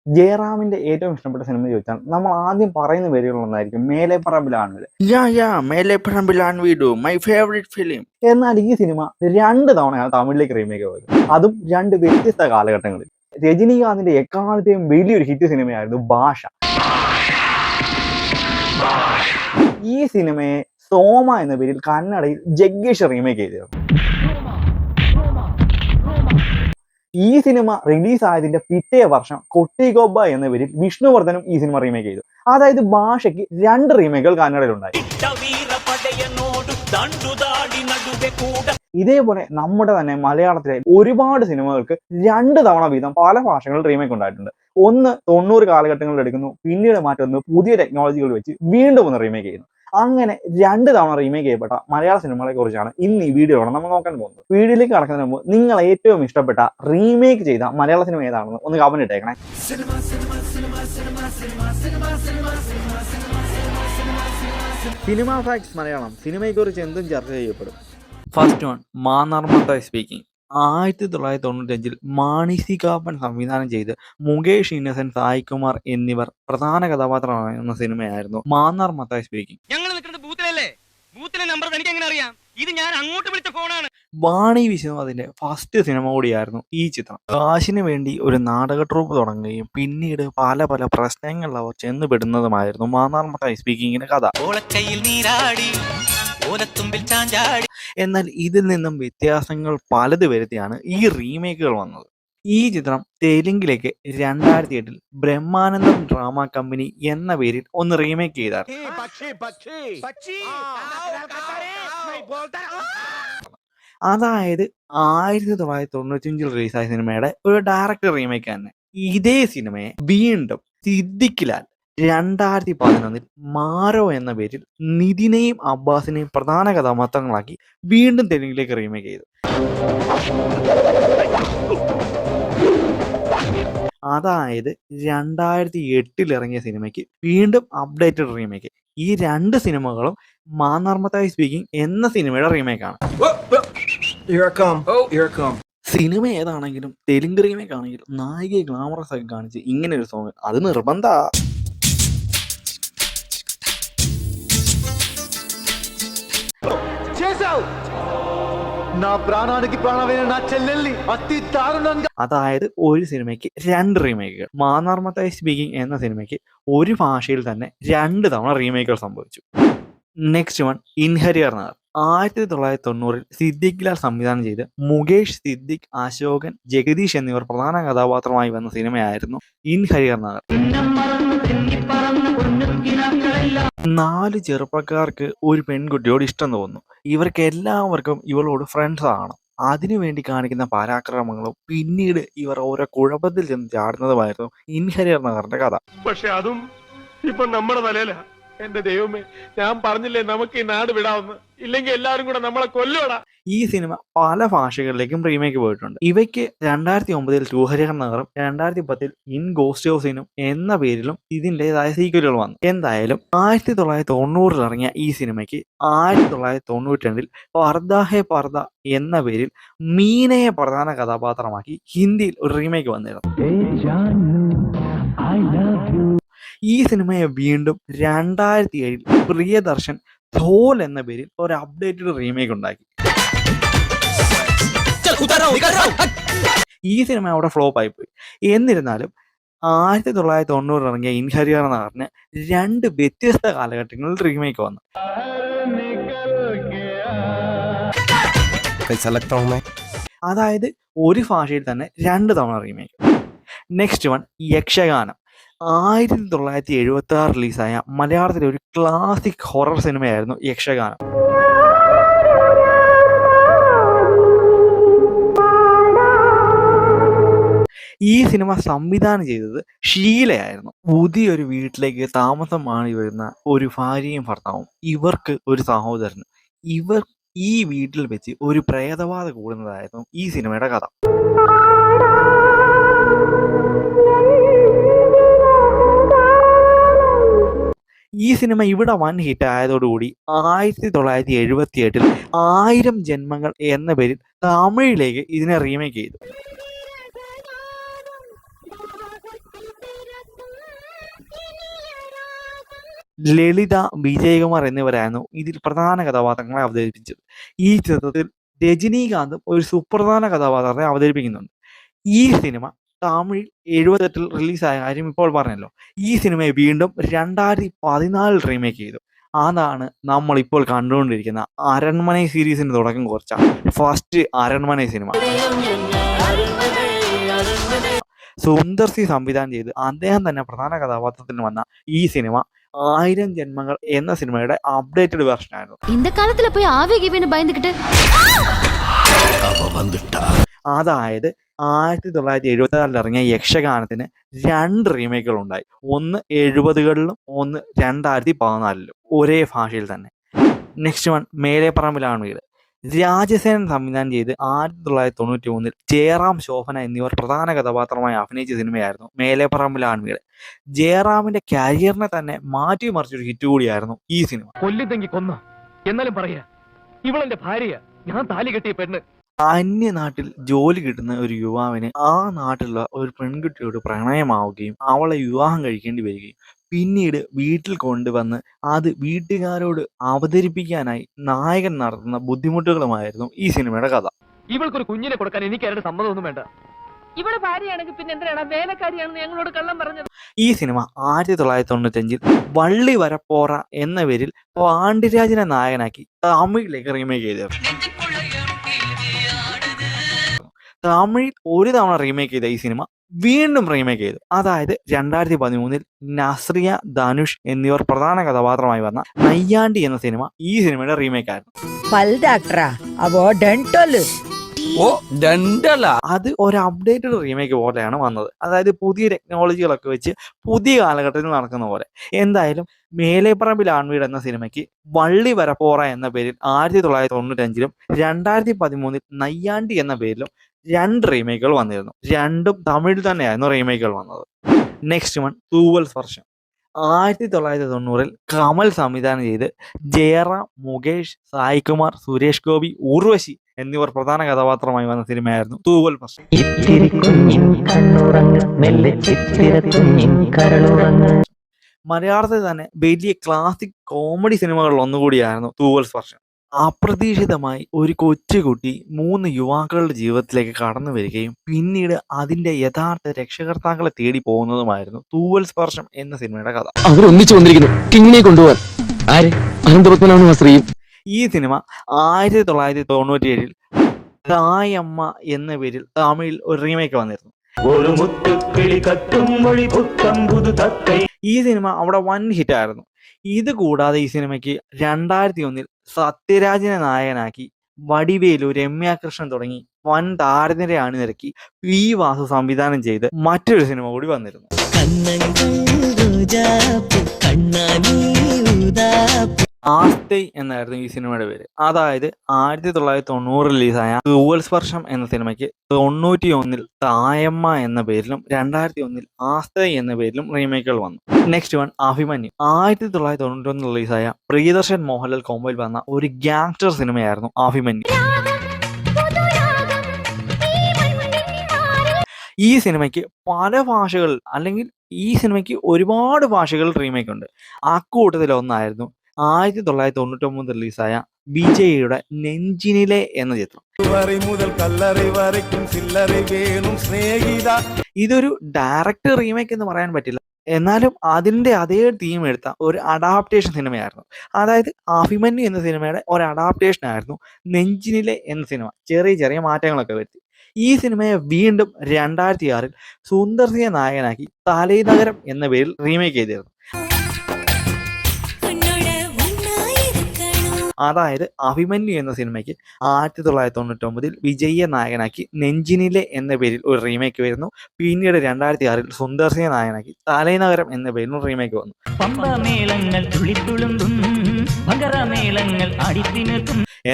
ജയറാമിന്റെ ഏറ്റവും ഇഷ്ടപ്പെട്ട സിനിമ ചോദിച്ചാൽ നമ്മൾ ആദ്യം പറയുന്ന പേരുകളൊന്നായിരിക്കും മേലെപ്പറമ്പിലാണ്. മേലെപ്പറമ്പിലാണ് വീട് മൈ ഫേവറേറ്റ് ഫിലിം. എന്നാൽ ഈ സിനിമ 2 തവണയാണ് തമിഴിലേക്ക് റീമേക്ക് പോയത്, അതും 2 വ്യത്യസ്ത കാലഘട്ടങ്ങളിൽ. രജനീകാന്തിന്റെ എക്കാലത്തെയും വലിയൊരു ഹിറ്റ് സിനിമയായിരുന്നു ഭാഷ. ഈ സിനിമയെ സോമ എന്ന പേരിൽ കന്നഡയിൽ ജഗ്ഗേഷ് റീമേക്ക് ചെയ്തിരുന്നു. ഈ സിനിമ റിലീസ് ആയതിന്റെ പിറ്റേ വർഷം കൊട്ടിഗൊബ്ബ എന്ന പേരിൽ വിഷ്ണുവർദ്ധനും ഈ സിനിമ റീമേക്ക് ചെയ്തു. അതായത് ഭാഷയ്ക്ക് 2 റീമേക്കുകൾ കന്നഡയിലുണ്ടായി. ഇതേപോലെ നമ്മുടെ തന്നെ മലയാളത്തിലെ ഒരുപാട് സിനിമകൾക്ക് 2 തവണ വീതം പല ഭാഷകളിൽ റീമേക്ക് ഉണ്ടായിട്ടുണ്ട്. ഒന്ന് 90 കാലഘട്ടങ്ങളിൽ എടുക്കുന്നു, പിന്നീട് മാറ്റുന്നു, പുതിയ ടെക്നോളജികൾ വെച്ച് വീണ്ടും ഒന്ന് റീമേക്ക് ചെയ്യുന്നു. അങ്ങനെ 2 തവണ റീമേക്ക് ചെയ്യപ്പെട്ട മലയാള സിനിമകളെ കുറിച്ചാണ് ഇന്ന് ഈ വീഡിയോയാണ് നമ്മൾ നോക്കാൻ പോകുന്നത്. വീഡിയോയിലേക്ക് കടക്കുന്നതിന് മുമ്പ് നിങ്ങൾ ഏറ്റവും ഇഷ്ടപ്പെട്ട റീമേക്ക് ചെയ്ത മലയാള സിനിമ ഏതാണെന്ന് ഒന്ന് കമന്റ് ഇട്ടേക്കണേ. സിനിമ ഫാക്ട്സ് മലയാളം, സിനിമയെ കുറിച്ച് എന്തും ചർച്ച ചെയ്യപ്പെടും. First one, Mannar speaking. 1995 Mani C Kappan സംവിധാനം ചെയ്ത് മുകേഷ് ഇന്നസെന്റ്, സായികുമാർ എന്നിവർ പ്രധാന കഥാപാത്രമായിരുന്ന സിനിമയായിരുന്നു മാന്നാർ മത്തായി സ്പീക്കിംഗ്. വാണി വിശ്വനാഥിന്റെ ഫസ്റ്റ് സിനിമ കൂടിയായിരുന്നു ഈ ചിത്രം. കാശിന് വേണ്ടി ഒരു നാടക ട്രൂപ്പ് തുടങ്ങുകയും പിന്നീട് പല പല പ്രശ്നങ്ങളിൽ അവർ ചെന്നുപെടുന്നതുമായിരുന്നു മാന്നാർ മത്തായി സ്പീക്കിങ്ങിന്റെ കഥ. എന്നാൽ ഇതിൽ നിന്നും വ്യത്യാസങ്ങൾ പലത് വരുത്തിയാണ് ഈ റീമേക്കുകൾ വന്നത്. ഈ ചിത്രം തെലുങ്കിലേക്ക് 2008 ബ്രഹ്മാനന്ദം ഡ്രാമ കമ്പനി എന്ന പേരിൽ ഒന്ന് റീമേക്ക് ചെയ്താൽ, അതായത് 1995 റിലീസായ സിനിമയുടെ ഒരു ഡയറക്ടർ റീമേക്ക് തന്നെ. ഇതേ സിനിമയെ വീണ്ടും സിദ്ദിഖ് ലാൽ 2011 മാരോ എന്ന പേരിൽ നിതിനെയും അബ്ബാസിനെയും പ്രധാന കഥാപാത്രങ്ങളാക്കി വീണ്ടും തെലുങ്കിലേക്ക് റീമേക്ക് ചെയ്തു. അതായത് 2008 ഇറങ്ങിയ സിനിമയ്ക്ക് വീണ്ടും അപ്ഡേറ്റഡ് റീമേക്ക്. ഈ 2 സിനിമകളും മാന്നാർ മത്തായി സ്പീക്കിംഗ് എന്ന സിനിമയുടെ റീമേക്കാണ്. സിനിമ ഏതാണെങ്കിലും തെലുങ്ക് റീമേക്ക് ആണെങ്കിലും നായികയെ ഗ്ലാമറസ് ആക്കി കാണിച്ച് ഇങ്ങനെ ഒരു സോങ് അത് നിർബന്ധ. അതായത് ഒരു സിനിമയ്ക്ക് 2 റീമേക്കുകൾ. മാന്നാർ മത്തായി സ്പീക്കിംഗ് എന്ന സിനിമയ്ക്ക് ഒരു ഭാഷയിൽ തന്നെ 2 തവണ റീമേക്കുകൾ സംഭവിച്ചു. Next one, in Harihar Nagar. 1990 Siddique Lal സംവിധാനം ചെയ്ത് മുകേഷ്, സിദ്ദിഖ്, അശോകൻ, ജഗദീഷ് എന്നിവർ പ്രധാന കഥാപാത്രമായി വന്ന സിനിമയായിരുന്നു ഇൻ ഹരിഹർ നഗർ. 4 ചെറുപ്പക്കാർക്ക് ഒരു പെൺകുട്ടിയോട് ഇഷ്ടം തോന്നുന്നു. ഇവർക്ക് എല്ലാവർക്കും ഇവളോട് ഫ്രണ്ട്സ് ആണ്. അതിനുവേണ്ടി കാണിക്കുന്ന പരാക്രമങ്ങളും പിന്നീട് ഇവർ ഓരോ കുഴപ്പത്തിൽ ചെന്ന് ചാടുന്നതുമായിരുന്നു ഇൻ ഹരിഹർ നഗറിന്റെ കഥ. പക്ഷെ അതും ഇപ്പൊ നമ്മുടെ തലയില. എന്റെ ദൈവമേ, ഞാൻ പറഞ്ഞില്ലേ നമുക്ക് ഈ നാട് വിടാവുന്ന, ഇല്ലെങ്കിൽ എല്ലാരും കൂടെ നമ്മളെ കൊല്ലുവടാ. ഈ സിനിമ പല ഭാഷകളിലേക്കും റീമേക്ക് പോയിട്ടുണ്ട്. ഇവയ്ക്ക് 2009 ടു ഹരിഹർ നഗറും 2010 ഇൻ ഗോസ്റ്റ് ഹൗസിനും എന്ന പേരിലും ഇതിൻ്റെതായ സീക്വലുകൾ വന്നു. എന്തായാലും 1990 ഇറങ്ങിയ ഈ സിനിമയ്ക്ക് 1992 പർദ ഹെ പർദ എന്ന പേരിൽ മീനയെ പ്രധാന കഥാപാത്രമാക്കി ഹിന്ദിയിൽ ഒരു റീമേക്ക് വന്നിരുന്നു. ഈ സിനിമയെ വീണ്ടും 2007 പ്രിയദർശൻ ധോൽ എന്ന പേരിൽ ഒരു അപ്ഡേറ്റഡ് റീമേക്ക് ഉണ്ടാക്കി. ഈ സിനിമ അവിടെ ഫ്ലോപ്പ് ആയിപ്പോയി. എന്നിരുന്നാലും 1990 ഇറങ്ങിയ ഇൻ ഹരിഹർ നഗറിന് 2 വ്യത്യസ്ത കാലഘട്ടങ്ങളിൽ റീമേക്ക് വന്നു. അതായത് ഒരു ഭാഷയിൽ തന്നെ 2 തവണ റീമേക്ക്. നെക്സ്റ്റ് വൺ, യക്ഷഗാനം. 1976 റിലീസായ മലയാളത്തിലെ ഒരു ക്ലാസിക് ഹൊറർ സിനിമയായിരുന്നു യക്ഷഗാനം. ഈ സിനിമ സംവിധാനം ചെയ്തത് ഷീലയായിരുന്നു. പുതിയൊരു വീട്ടിലേക്ക് താമസം മാറി വരുന്ന ഒരു ഭാര്യയും ഭർത്താവും, ഇവർക്ക് ഒരു സഹോദരനും. ഇവർ ഈ വീട്ടിൽ വെച്ച് ഒരു പ്രേതബാധ കൂടുന്നതായിരുന്നു ഈ സിനിമയുടെ കഥ. ഈ സിനിമ ഇവിടെ വൻ ഹിറ്റ് ആയതോടുകൂടി 1978 1000 ജന്മങ്ങൾ എന്ന പേരിൽ തമിഴിലേക്ക് ഇതിനെ റീമേക്ക് ചെയ്തു. ലളിത, വിജയകുമാർ എന്നിവരായിരുന്നു ഇതിൽ പ്രധാന കഥാപാത്രങ്ങളെ അവതരിപ്പിച്ചത്. ഈ ചിത്രത്തിൽ രജനീകാന്തും ഒരു സുപ്രധാന കഥാപാത്രത്തെ അവതരിപ്പിക്കുന്നുണ്ട്. ഈ സിനിമ തമിഴിൽ 78-ൽ റിലീസായ കാര്യം ഇപ്പോൾ പറഞ്ഞല്ലോ. ഈ സിനിമയെ വീണ്ടും 2014 റീമേക്ക് ചെയ്തു. അതാണ് നമ്മളിപ്പോൾ കണ്ടുകൊണ്ടിരിക്കുന്ന അരൺമനെ സീരീസിന് തുടക്കം കുറിച്ച ഫസ്റ്റ് അരൺമനെ സിനിമ. സുന്ദർ സി സംവിധാനം ചെയ്ത് അദ്ദേഹം തന്നെ പ്രധാന കഥാപാത്രത്തിന് വന്ന ഈ സിനിമ 1000 ജന്മങ്ങൾ എന്ന സിനിമയുടെ അപ്ഡേറ്റഡ് വെർഷൻ ആയിരുന്നു. இந்த காலத்துல போய் ஆவி கிவின்னு பயந்துகிட்டு അതായത് 1974 ഇറങ്ങിയ യക്ഷഗാനത്തിന് 2 റീമേക്കുകൾ ഉണ്ടായി. ഒന്ന് 70കളിലും ഒന്ന് 2014ലും ഒരേ ഭാഷയിൽ തന്നെ. നെക്സ്റ്റ് വൺ മേലെപ്പറമ്പിലാണ് വീട്. രാജസേനൻ സംവിധാനം ചെയ്ത് 1993-ൽ ജയറാം, ശോഭന എന്നിവർ പ്രധാന കഥാപാത്രമായി അഭിനയിച്ച സിനിമയായിരുന്നു മേലെപ്പറമ്പിലാണ് വീട്. ജയറാമിന്റെ കരിയറിനെ തന്നെ മാറ്റിമറിച്ചൊരു ഹിറ്റ് കൂടിയായിരുന്നു ഈ സിനിമ. കൊല്ലിത്തെങ്കി കൊന്ന എന്നാലും പറയാ ഇവളെന്റെ ഭാര്യ, ഞാൻ താലി കെട്ടിയ പെണ്ണ്. അന്യനാട്ടിൽ ജോലി കിട്ടുന്ന ഒരു യുവാവിന് ആ നാട്ടിലുള്ള ഒരു പെൺകുട്ടിയോട് പ്രണയമാവുകയും അവളെ വിവാഹം കഴിക്കേണ്ടി വരികയും പിന്നീട് വീട്ടിൽ കൊണ്ടുവന്ന് അത് വീട്ടുകാരോട് അവതരിപ്പിക്കാനായി നായകൻ നടത്തുന്ന ബുദ്ധിമുട്ടുകളുമായിരുന്നു ഈ സിനിമയുടെ കഥ. ഇവൾക്കൊരു കുഞ്ഞിനെ കൊടുക്കാൻ എനിക്ക് ആരുടെ സമ്മതമൊന്നും വേണ്ട. ഇവിടെ ഭാര്യയാണെങ്കിൽ പിന്നെ എന്തിനാണ് വേലക്കാരിയാണെന്ന് ഞങ്ങളോട് കള്ളം പറഞ്ഞത്? ഈ സിനിമ 1995-ൽ വള്ളി വരപ്പോറ എന്ന പേരിൽ പാണ്ഡ്യരാജനെ നായകനാക്കി തമിഴിലേക്ക് റീമേക്ക് ചെയ്തിരുന്നു. തമിഴിൽ ഒരു തവണ റീമേക്ക് ചെയ്ത ഈ സിനിമ വീണ്ടും റീമേക്ക് ചെയ്തു. അതായത് 2013-ൽ നസ്രിയ, ധനുഷ് എന്നിവർ പ്രധാന കഥാപാത്രമായി വന്ന നയ്യാണ്ടി എന്ന സിനിമ ഈ സിനിമയുടെ റീമേക്ക് ആയിരുന്നു. അത് ഒരു അപ്ഡേറ്റഡ് റീമേക്ക് പോലെയാണ് വന്നത്. അതായത് പുതിയ ടെക്നോളജികളൊക്കെ വെച്ച് പുതിയ കാലഘട്ടത്തിൽ നടക്കുന്ന പോലെ. എന്തായാലും മേലെപ്പറമ്പിൽ ആൺവീട് എന്ന സിനിമയ്ക്ക് വള്ളി വരപ്പോറ എന്ന പേരിൽ 1995-ലും 2013-ൽ നയ്യാണ്ടി എന്ന പേരിലും 2 റീമേക്കുകൾ വന്നിരുന്നു. രണ്ടും തമിഴിൽ തന്നെയായിരുന്നു റീമേക്കുകൾ വന്നത്. നെക്സ്റ്റ് വൺ തൂവൽ സ്പർശം. 1990-ൽ കമൽ സംവിധാനം ചെയ്ത് ജയറാം, മുകേഷ്, സായികുമാർ, സുരേഷ് ഗോപി, ഉർവശി എന്നിവർ പ്രധാന കഥാപാത്രമായി വന്ന സിനിമയായിരുന്നു തൂവൽ സ്പർശം. മലയാളത്തിൽ തന്നെ വലിയ ക്ലാസിക് കോമഡി സിനിമകളിൽ ഒന്നുകൂടിയായിരുന്നു തൂവൽ സ്പർശം. അപ്രതീക്ഷിതമായി ഒരു കൊച്ചുകുട്ടി 3 യുവാക്കളുടെ ജീവിതത്തിലേക്ക് കടന്നു വരികയും പിന്നീട് അതിന്റെ യഥാർത്ഥ രക്ഷകർത്താക്കളെ തേടി പോകുന്നതുമായിരുന്നു തൂവൽ സ്പർശം എന്ന സിനിമയുടെ കഥ. അവരൊന്നിച്ചു വന്നിരിക്കുന്നു കിങ്ങിനെ കൊണ്ടുപോകാൻ. ആര്? അനന്തപത്മനാഭനും സ്ത്രീയും. ഈ സിനിമ 1997-ൽ തായമ്മ എന്ന പേരിൽ തമിഴിൽ ഒരു റീമേക്ക് വന്നിരുന്നു. ഈ സിനിമ അവിടെ വൻ ഹിറ്റ് ആയിരുന്നു. ഇത് കൂടാതെ ഈ സിനിമയ്ക്ക് 2001-ൽ സത്യരാജിനെ നായകനാക്കി വടിവേലു, രമ്യ കൃഷ്ണൻ തുടങ്ങി വൻ താരനിര അണിനിരക്കി പി വാസു സംവിധാനം ചെയ്ത് മറ്റൊരു സിനിമ കൂടി വന്നിരുന്നു. ആസ്തൈ എന്നായിരുന്നു ഈ സിനിമയുടെ പേര്. അതായത് 1990 റിലീസായ തൂവൽ സ്പർശം എന്ന സിനിമയ്ക്ക് 91-ൽ തായമ്മ എന്ന പേരിലും 2001-ൽ ആസ്തൈ എന്ന പേരിലും റീമേക്കുകൾ വന്നു. Next one Abhimanyu. 1991 റിലീസായ പ്രിയദർശൻ, മോഹൻലാൽ കോംബോയിൽ വന്ന ഒരു ഗ്യാങ്സ്റ്റർ സിനിമയായിരുന്നു അഭിമന്യു. ഈ സിനിമയ്ക്ക് പല ഭാഷകളിൽ അല്ലെങ്കിൽ ഈ സിനിമയ്ക്ക് ഒരുപാട് ഭാഷകളിൽ റീമേക്ക് ഉണ്ട്. അക്കൂട്ടത്തിൽ ഒന്നായിരുന്നു 1999 റിലീസായ വിജയുടെ നെഞ്ചിനിലെ എന്ന ചിത്രം. ഇതൊരു ഡയറക്റ്റ് റീമേക്ക് എന്ന് പറയാൻ പറ്റില്ല, എന്നാലും അതിന്റെ അതേ തീം എടുത്ത ഒരു അഡാപ്റ്റേഷൻ സിനിമയായിരുന്നു. അതായത് അഭിമന്യു എന്ന സിനിമയുടെ ഒരു അഡാപ്റ്റേഷൻ ആയിരുന്നു നെഞ്ചിനിലെ എന്ന സിനിമ. ചെറിയ ചെറിയ മാറ്റങ്ങളൊക്കെ വരുത്തി ഈ സിനിമയെ വീണ്ടും 2006-ൽ സുന്ദർ സിയെ നായകനാക്കി തലൈനഗരം എന്ന പേരിൽ റീമേക്ക് ചെയ്തിരുന്നു. അതായത് അഭിമന്യു എന്ന സിനിമയ്ക്ക് 1999-ൽ വിജയെ നായകനാക്കി നെഞ്ചിനിലെ എന്ന പേരിൽ ഒരു റീമേക്ക് വരുന്നു. പിന്നീട് 2006-ൽ സുന്ദർ സിയെ നായകനാക്കി തലൈനഗരം എന്ന പേരിൽ റീമേക്ക് വന്നു.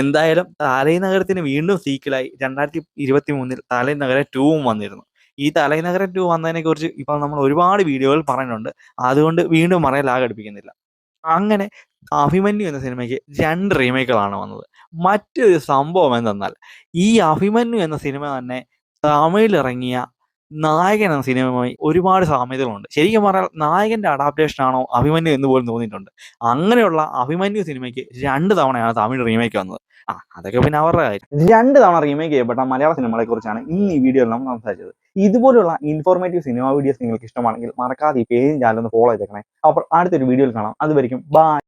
എന്തായാലും തലൈനഗരത്തിന് വീണ്ടും സീക്വലായി 2023-ൽ തലൈനഗരം 2-ഉം വന്നിരുന്നു. ഈ തലൈനഗരം 2 വന്നതിനെ കുറിച്ച് ഇപ്പോൾ നമ്മൾ ഒരുപാട് വീഡിയോകൾ പറയുന്നുണ്ട്. അതുകൊണ്ട് വീണ്ടും പറയാൻ അങ്ങനെ അഭിമന്യു എന്ന സിനിമയ്ക്ക് 2 റീമേക്കുകളാണ് വന്നത്. മറ്റൊരു സംഭവം എന്തെന്നാൽ ഈ അഭിമന്യു എന്ന സിനിമ തന്നെ തമിഴിലിറങ്ങിയ നായകൻ എന്ന സിനിമയുമായി ഒരുപാട് സാമ്യതകളുണ്ട്. ശരിക്കും പറഞ്ഞാൽ നായകന്റെ അഡാപ്റ്റേഷൻ ആണോ അഭിമന്യു എന്ന് പോലും തോന്നിയിട്ടുണ്ട്. അങ്ങനെയുള്ള അഭിമന്യു സിനിമയ്ക്ക് 2 തവണയാണ് തമിഴ് റീമേക്ക് വന്നത്. അതൊക്കെ പിന്നെ അവരുടെ കാര്യം. 2 തവണ റീമേക്ക് ചെയ്യപ്പെട്ട മലയാള സിനിമകളെ കുറിച്ചാണ് ഇന്ന് ഈ വീഡിയോയിൽ നമ്മൾ സംസാരിച്ചത്. ഇതുപോലുള്ള ഇൻഫോർമേറ്റീവ് സിനിമ വീഡിയോസ് നിങ്ങൾക്ക് ഇഷ്ടമാണെങ്കിൽ മറക്കാതെ ഈ പേജും ചാനൽ ഒന്ന് ഫോളോ ചെയ്തേക്കണേ. അപ്പോൾ അടുത്തൊരു വീഡിയോയിൽ കാണാം. അതുവരെയും ബൈ.